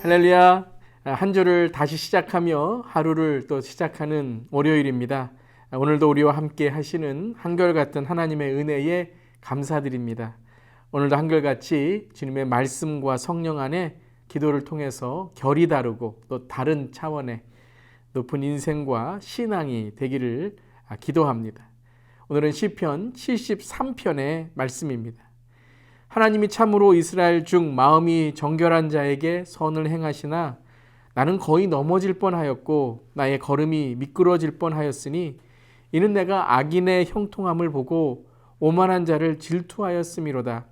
할렐루야. 한 주를 다시 시작하며 하루를 또 시작하는 월요일입니다. 오늘도 우리와 함께 하시는 한결같은 하나님의 은혜에 감사드립니다. 오늘도 한결같이 주님의 말씀과 성령 안에 기도를 통해서 결이 다르고 또 다른 차원의 높은 인생과 신앙이 되기를 기도합니다. 오늘은 시편 73편의 말씀입니다. 하나님이 참으로 이스라엘 중 마음이 정결한 자에게 선을 행하시나 나는 거의 넘어질 뻔하였고 나의 걸음이 미끄러질 뻔하였으니 이는 내가 악인의 형통함을 보고 오만한 자를 질투하였음이로다.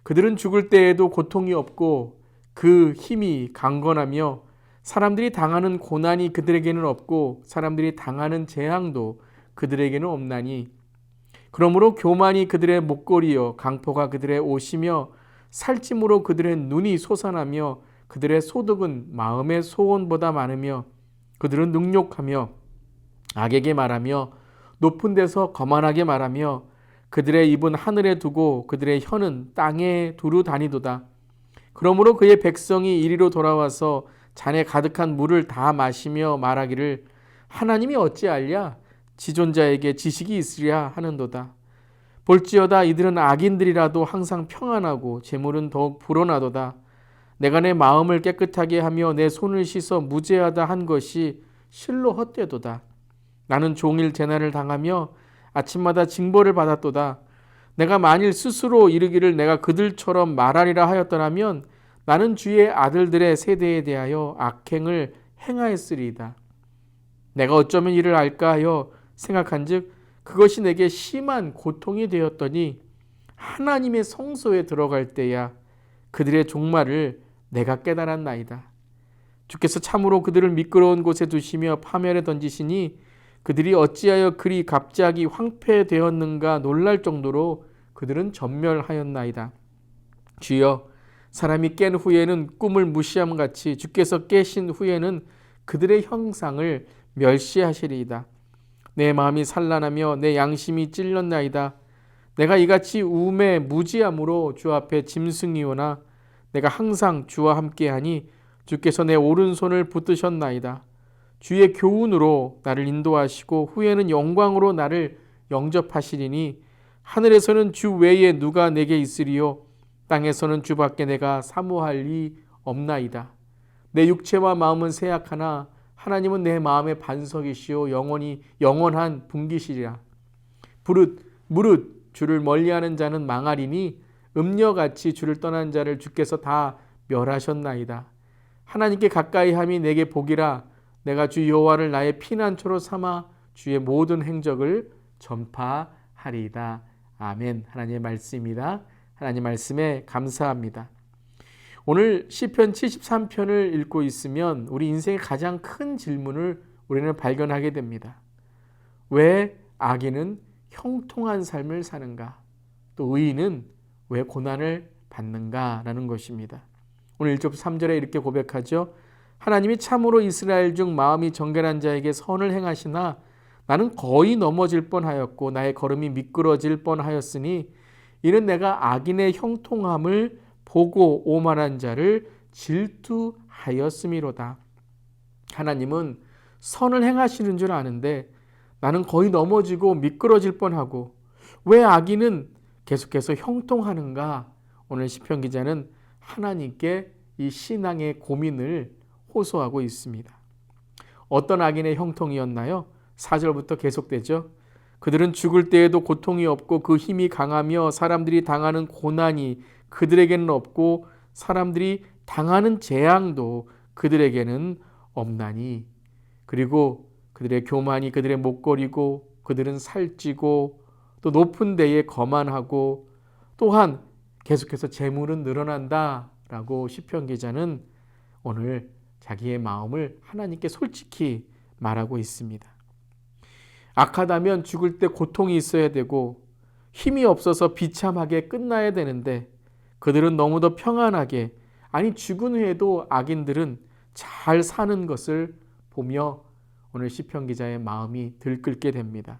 그들은 죽을 때에도 고통이 없고 그 힘이 강건하며 사람들이 당하는 고난이 그들에게는 없고 사람들이 당하는 재앙도 그들에게는 없나니 그러므로 교만이 그들의 목걸이요 강포가 그들의 옷이며 살찜으로 그들의 눈이 솟아나며 그들의 소득은 마음의 소원보다 많으며 그들은 능욕하며 악에게 말하며 높은 데서 거만하게 말하며 그들의 입은 하늘에 두고 그들의 혀는 땅에 두루 다니도다. 그러므로 그의 백성이 이리로 돌아와서 잔에 가득한 물을 다 마시며 말하기를 하나님이 어찌알랴 지존자에게 지식이 있으랴 하는도다. 볼지어다 이들은 악인들이라도 항상 평안하고 재물은 더욱 불어나도다. 내가 내 마음을 깨끗하게 하며 내 손을 씻어 무죄하다 한 것이 실로 헛되도다. 나는 종일 재난을 당하며 아침마다 징벌을 받았도다. 내가 만일 스스로 이르기를 내가 그들처럼 말하리라 하였더라면 나는 주의 아들들의 세대에 대하여 악행을 행하였으리이다. 내가 어쩌면 이를 알까 하여 생각한즉 그것이 내게 심한 고통이 되었더니 하나님의 성소에 들어갈 때야 그들의 종말을 내가 깨달았나이다. 주께서 참으로 그들을 미끄러운 곳에 두시며 파멸에 던지시니 그들이 어찌하여 그리 갑자기 황폐되었는가 놀랄 정도로 그들은 전멸하였나이다. 주여, 사람이 깬 후에는 꿈을 무시함같이 주께서 깨신 후에는 그들의 형상을 멸시하시리이다. 내 마음이 산란하며 내 양심이 찔렸나이다. 내가 이같이 우매 무지함으로 주 앞에 짐승이오나 내가 항상 주와 함께하니 주께서 내 오른손을 붙드셨나이다. 주의 교훈으로 나를 인도하시고 후에는 영광으로 나를 영접하시리니 하늘에서는 주 외에 누가 내게 있으리요 땅에서는 주밖에 내가 사모할 리 없나이다. 내 육체와 마음은 쇠약하나 하나님은 내 마음의 반석이시오 영원한 분기시리라. 무릇 주를 멀리하는 자는 망하리니 음녀같이 주를 떠난 자를 주께서 다 멸하셨나이다. 하나님께 가까이함이 내게 복이라. 내가 주 여호와를 나의 피난처로 삼아 주의 모든 행적을 전파하리이다. 아멘. 하나님의 말씀입니다. 하나님 말씀에 감사합니다. 오늘 시편 73편을 읽고 있으면 우리 인생의 가장 큰 질문을 우리는 발견하게 됩니다. 왜 악인은 형통한 삶을 사는가? 또 의인은 왜 고난을 받는가라는 것입니다. 오늘 1절 3절에 이렇게 고백하죠. 하나님이 참으로 이스라엘 중 마음이 정결한 자에게 선을 행하시나 나는 거의 넘어질 뻔하였고 나의 걸음이 미끄러질 뻔하였으니 이는 내가 악인의 형통함을 보고 오만한 자를 질투하였음이로다. 하나님은 선을 행하시는 줄 아는데 나는 거의 넘어지고 미끄러질 뻔하고 왜 악인은 계속해서 형통하는가? 오늘 시편 기자는 하나님께 이 신앙의 고민을 호소하고 있습니다. 어떤 악인의 형통이었나요? 4절부터 계속되죠. 그들은 죽을 때에도 고통이 없고 그 힘이 강하며 사람들이 당하는 고난이 그들에게는 없고 사람들이 당하는 재앙도 그들에게는 없나니 그리고 그들의 교만이 그들의 목걸이고 그들은 살찌고 또 높은 데에 거만하고 또한 계속해서 재물은 늘어난다라고 시편 기자는 오늘 자기의 마음을 하나님께 솔직히 말하고 있습니다. 악하다면 죽을 때 고통이 있어야 되고 힘이 없어서 비참하게 끝나야 되는데 그들은 너무도 평안하게 아니 죽은 후에도 악인들은 잘 사는 것을 보며 오늘 시편 기자의 마음이 들끓게 됩니다.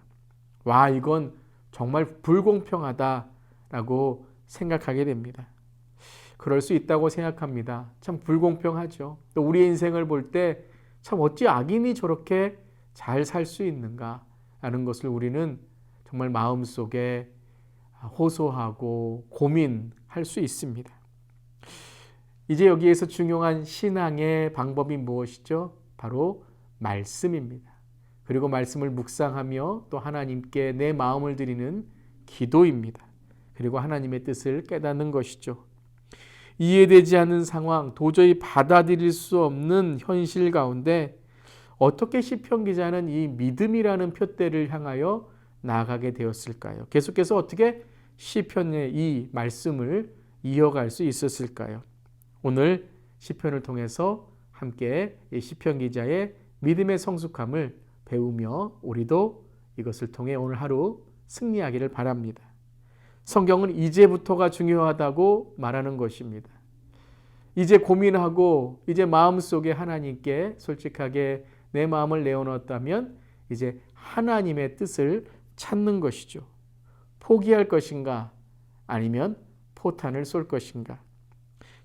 와, 이건 정말 불공평하다라고 생각하게 됩니다. 그럴 수 있다고 생각합니다. 참 불공평하죠. 또 우리의 인생을 볼 때 참 어찌 악인이 저렇게 잘 살 수 있는가 하는 것을 우리는 정말 마음속에 호소하고 고민할 수 있습니다. 이제 여기에서 중요한 신앙의 방법이 무엇이죠? 바로 말씀입니다. 그리고 말씀을 묵상하며 또 하나님께 내 마음을 드리는 기도입니다. 그리고 하나님의 뜻을 깨닫는 것이죠. 이해되지 않는 상황, 도저히 받아들일 수 없는 현실 가운데 어떻게 시편 기자는 이 믿음이라는 푯대를 향하여 나아가게 되었을까요? 계속해서 어떻게 시편의 이 말씀을 이어갈 수 있었을까요? 오늘 시편을 통해서 함께 이 시편 기자의 믿음의 성숙함을 배우며 우리도 이것을 통해 오늘 하루 승리하기를 바랍니다. 성경은 이제부터가 중요하다고 말하는 것입니다. 이제 고민하고 이제 마음속에 하나님께 솔직하게 내 마음을 내어놓았다면 이제 하나님의 뜻을 찾는 것이죠. 포기할 것인가 아니면 포탄을 쏠 것인가.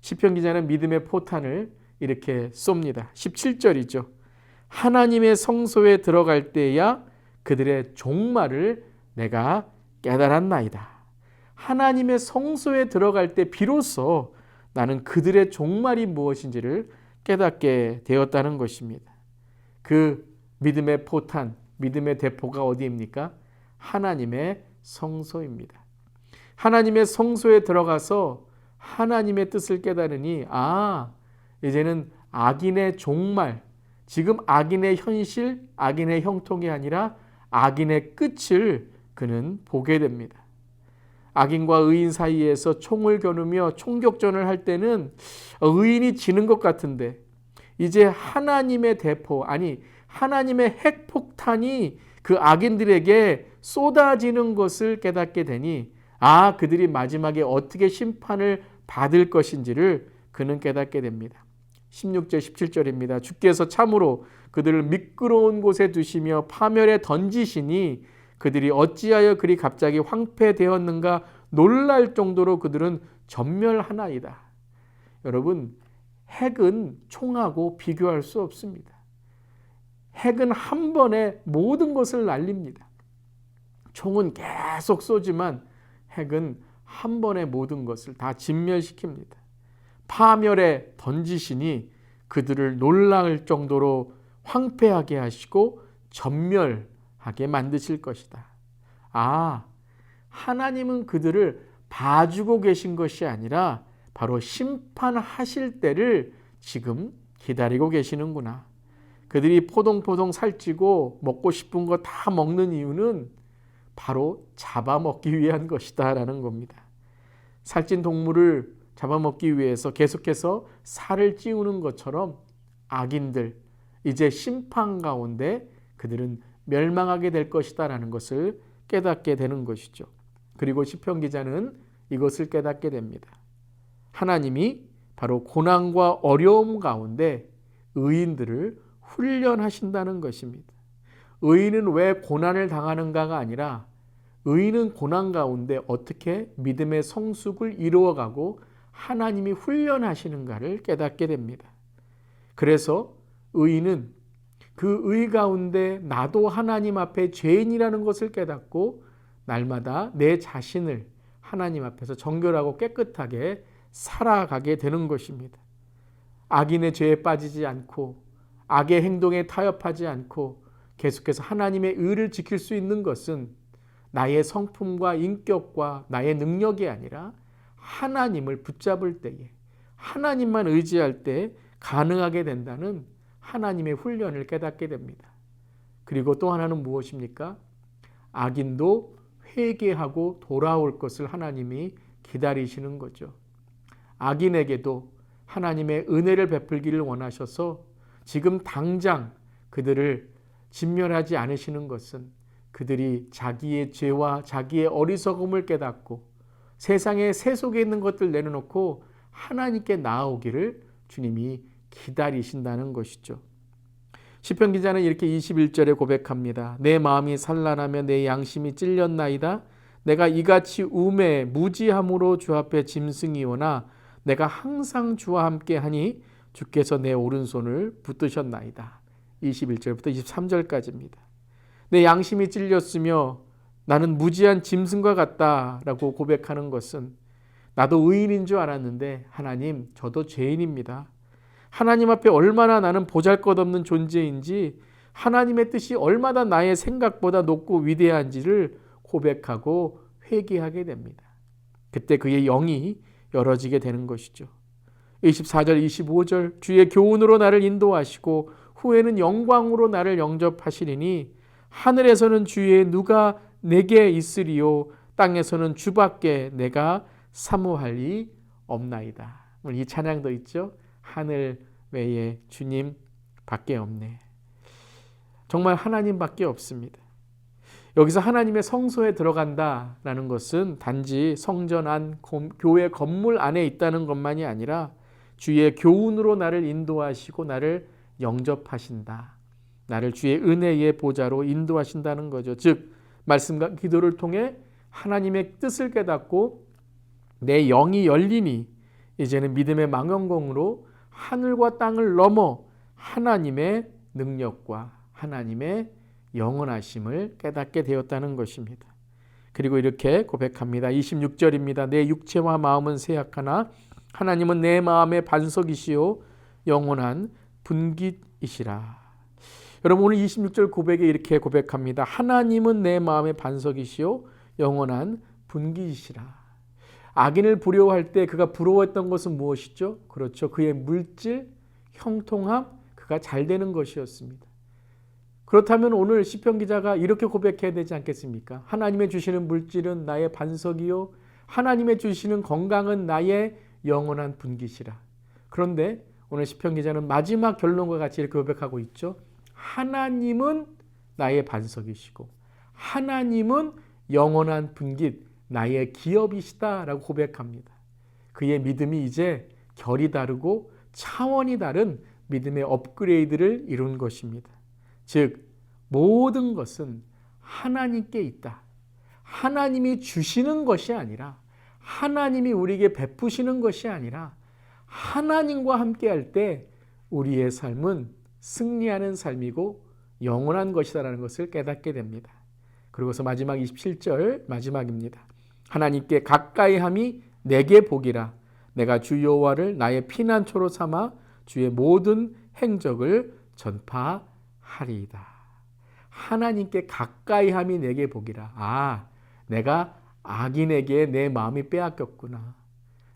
시편 기자는 믿음의 포탄을 이렇게 쏩니다. 17절이죠. 하나님의 성소에 들어갈 때야 그들의 종말을 내가 깨달았나이다. 하나님의 성소에 들어갈 때 비로소 나는 그들의 종말이 무엇인지를 깨닫게 되었다는 것입니다. 그 믿음의 포탄, 믿음의 대포가 어디입니까? 하나님의 성소입니다. 하나님의 성소에 들어가서 하나님의 뜻을 깨달으니 이제는 악인의 종말, 지금 악인의 현실, 악인의 형통이 아니라 악인의 끝을 그는 보게 됩니다. 악인과 의인 사이에서 총을 겨누며 총격전을 할 때는 의인이 지는 것 같은데 이제 하나님의 대포, 아니 하나님의 핵폭탄이 그 악인들에게 쏟아지는 것을 깨닫게 되니 그들이 마지막에 어떻게 심판을 받을 것인지를 그는 깨닫게 됩니다. 16절 17절입니다. 주께서 참으로 그들을 미끄러운 곳에 두시며 파멸에 던지시니 그들이 어찌하여 그리 갑자기 황폐되었는가 놀랄 정도로 그들은 전멸하나이다. 여러분, 핵은 총하고 비교할 수 없습니다. 핵은 한 번에 모든 것을 날립니다. 총은 계속 쏘지만 핵은 한 번에 모든 것을 다 진멸시킵니다. 파멸에 던지시니 그들을 놀랄 정도로 황폐하게 하시고 전멸하게 만드실 것이다. 하나님은 그들을 봐주고 계신 것이 아니라 바로 심판하실 때를 지금 기다리고 계시는구나. 그들이 포동포동 살찌고 먹고 싶은 거 다 먹는 이유는 바로 잡아먹기 위한 것이다 라는 겁니다. 살찐 동물을 잡아먹기 위해서 계속해서 살을 찌우는 것처럼 악인들, 이제 심판 가운데 그들은 멸망하게 될 것이다 라는 것을 깨닫게 되는 것이죠. 그리고 시편 기자는 이것을 깨닫게 됩니다. 하나님이 바로 고난과 어려움 가운데 의인들을 훈련하신다는 것입니다. 의인은 왜 고난을 당하는가가 아니라 의인은 고난 가운데 어떻게 믿음의 성숙을 이루어가고 하나님이 훈련하시는가를 깨닫게 됩니다. 그래서 의인은 그 의 가운데 나도 하나님 앞에 죄인이라는 것을 깨닫고 날마다 내 자신을 하나님 앞에서 정결하고 깨끗하게 살아가게 되는 것입니다. 악인의 죄에 빠지지 않고 악의 행동에 타협하지 않고 계속해서 하나님의 의를 지킬 수 있는 것은 나의 성품과 인격과 나의 능력이 아니라 하나님을 붙잡을 때에, 하나님만 의지할 때 가능하게 된다는 하나님의 훈련을 깨닫게 됩니다. 그리고 또 하나는 무엇입니까? 악인도 회개하고 돌아올 것을 하나님이 기다리시는 거죠. 악인에게도 하나님의 은혜를 베풀기를 원하셔서 지금 당장 그들을 진멸하지 않으시는 것은 그들이 자기의 죄와 자기의 어리석음을 깨닫고 세상의 세속에 있는 것들 내려놓고 하나님께 나아오기를 주님이 기다리신다는 것이죠. 시편 기자는 이렇게 21절에 고백합니다. 내 마음이 산란하며 내 양심이 찔렸나이다. 내가 이같이 우매 무지함으로 주 앞에 짐승이오나 내가 항상 주와 함께하니 주께서 내 오른손을 붙드셨나이다. 21절부터 23절까지입니다. 내 양심이 찔렸으며 나는 무지한 짐승과 같다라고 고백하는 것은 나도 의인인 줄 알았는데 하나님, 저도 죄인입니다. 하나님 앞에 얼마나 나는 보잘것없는 존재인지, 하나님의 뜻이 얼마나 나의 생각보다 높고 위대한지를 고백하고 회개하게 됩니다. 그때 그의 영이 열어지게 되는 것이죠. 24절 25절 주의 교훈으로 나를 인도하시고 후에는 영광으로 나를 영접하시리니 하늘에서는 주의 누가 내게 있으리요 땅에서는 주밖에 내가 사모할 리 없나이다. 이 찬양도 있죠. 하늘 외에 주님 밖에 없네. 정말 하나님밖에 없습니다. 여기서 하나님의 성소에 들어간다라는 것은 단지 성전 안, 교회 건물 안에 있다는 것만이 아니라 주의 교훈으로 나를 인도하시고 나를 영접하신다. 나를 주의 은혜의 보좌로 인도하신다는 거죠. 즉 말씀과 기도를 통해 하나님의 뜻을 깨닫고 내 영이 열리니 이제는 믿음의 망원경으로 하늘과 땅을 넘어 하나님의 능력과 하나님의 영원하심을 깨닫게 되었다는 것입니다. 그리고 이렇게 고백합니다. 26절입니다. 내 육체와 마음은 쇠약하나 하나님은 내 마음의 반석이시요 영원한 분깃이시라. 여러분 오늘 26절 고백에 이렇게 고백합니다. 하나님은 내 마음의 반석이시요 영원한 분깃이시라. 악인을 부러워할 때 그가 부러워했던 것은 무엇이죠? 그렇죠. 그의 물질, 형통함, 그가 잘 되는 것이었습니다. 그렇다면 오늘 시편 기자가 이렇게 고백해야 되지 않겠습니까? 하나님의 주시는 물질은 나의 반석이요 하나님의 주시는 건강은 나의 영원한 분깃이라. 그런데 오늘 시편 기자는 마지막 결론과 같이 이렇게 고백하고 있죠. 하나님은 나의 반석이시고 하나님은 영원한 분깃, 나의 기업이시다라고 고백합니다. 그의 믿음이 이제 결이 다르고 차원이 다른 믿음의 업그레이드를 이룬 것입니다. 즉 모든 것은 하나님께 있다. 하나님이 주시는 것이 아니라 하나님이 우리에게 베푸시는 것이 아니라 하나님과 함께할 때 우리의 삶은 승리하는 삶이고 영원한 것이다라는 것을 깨닫게 됩니다. 그리고서 마지막 27절 마지막입니다. 하나님께 가까이함이 내게 복이라. 내가 주 여호와를 나의 피난처로 삼아 주의 모든 행적을 전파하리이다. 하나님께 가까이함이 내게 복이라. 내가 악인에게 내 마음이 빼앗겼구나.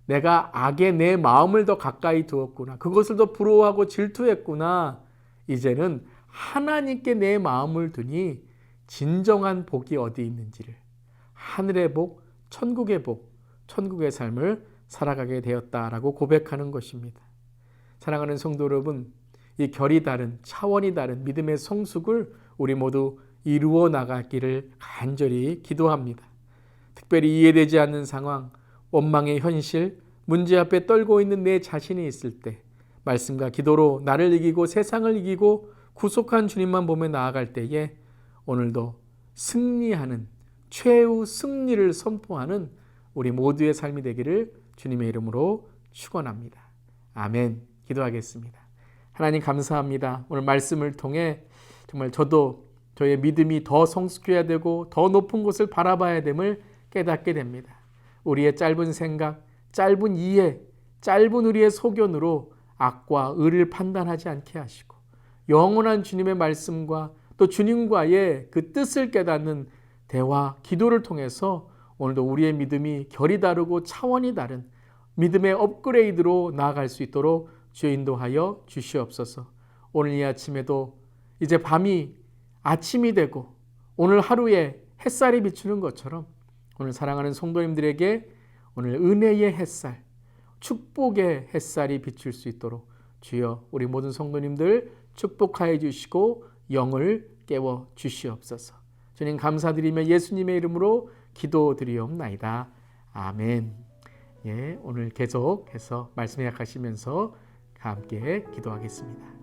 내가 악에 내 마음을 더 가까이 두었구나. 그것을 더 부러워하고 질투했구나. 이제는 하나님께 내 마음을 두니 진정한 복이 어디 있는지를, 하늘의 복, 천국의 복, 천국의 삶을 살아가게 되었다라고 고백하는 것입니다. 사랑하는 성도 여러분, 이 결이 다른, 차원이 다른 믿음의 성숙을 우리 모두 이루어 나가기를 간절히 기도합니다. 특별히 이해되지 않는 상황, 원망의 현실, 문제 앞에 떨고 있는 내 자신이 있을 때 말씀과 기도로 나를 이기고 세상을 이기고 구속한 주님만 보며 나아갈 때에 오늘도 승리하는, 최후 승리를 선포하는 우리 모두의 삶이 되기를 주님의 이름으로 축원합니다. 아멘. 기도하겠습니다. 하나님 감사합니다. 오늘 말씀을 통해 정말 저도 저의 믿음이 더 성숙해야 되고 더 높은 곳을 바라봐야 됨을 깨닫게 됩니다. 우리의 짧은 생각, 짧은 이해, 짧은 우리의 소견으로 악과 의를 판단하지 않게 하시고 영원한 주님의 말씀과 또 주님과의 그 뜻을 깨닫는 대화, 기도를 통해서 오늘도 우리의 믿음이 결이 다르고 차원이 다른 믿음의 업그레이드로 나아갈 수 있도록 주여 인도하여 주시옵소서. 오늘 이 아침에도 이제 밤이 아침이 되고 오늘 하루에 햇살이 비추는 것처럼 오늘 사랑하는 성도님들에게 오늘 은혜의 햇살, 축복의 햇살이 비출 수 있도록 주여 우리 모든 성도님들 축복하여 주시고 영을 깨워 주시옵소서. 주님 감사드리며 예수님의 이름으로 기도드리옵나이다. 아멘. 오늘 계속해서 말씀 약하시면서 함께 기도하겠습니다.